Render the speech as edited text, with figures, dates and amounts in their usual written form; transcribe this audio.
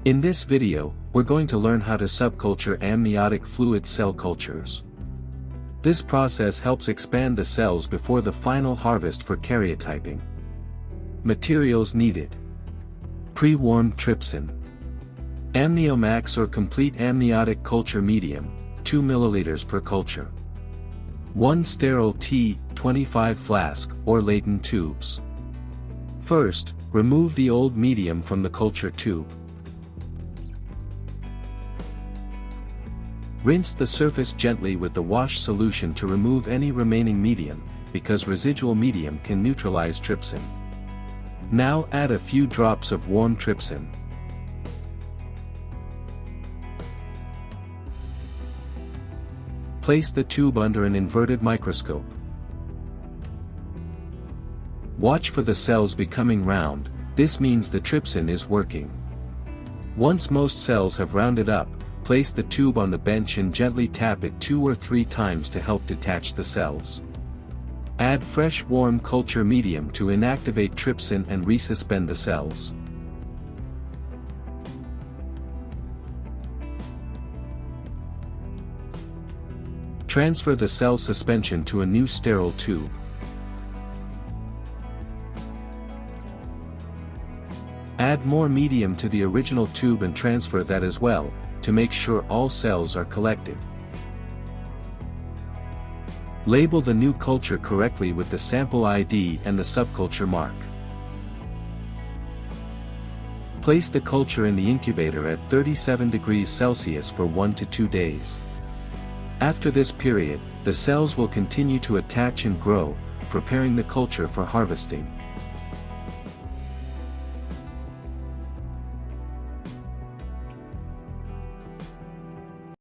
In this video, we're going to learn how to subculture amniotic fluid cell cultures. This process helps expand the cells before the final harvest for karyotyping. Materials needed. Pre-warmed trypsin. Amniomax or complete amniotic culture medium, 2 ml per culture. 1 sterile T25 flask or Leighton tubes. First, remove the old medium from the culture tube. Rinse the surface gently with the wash solution to remove any remaining medium, because residual medium can neutralize trypsin. Now add a few drops of warm trypsin. Place the tube under an inverted microscope. Watch for the cells becoming round, this means the trypsin is working. Once most cells have rounded up, place the tube on the bench and gently tap it 2 or 3 times to help detach the cells. Add fresh warm culture medium to inactivate trypsin and resuspend the cells. Transfer the cell suspension to a new sterile tube. Add more medium to the original tube and transfer that as well, to make sure all cells are collected. Label the new culture correctly with the sample ID and the subculture mark. Place the culture in the incubator at 37 degrees Celsius for 1 to 2 days. After this period, the cells will continue to attach and grow, preparing the culture for harvesting.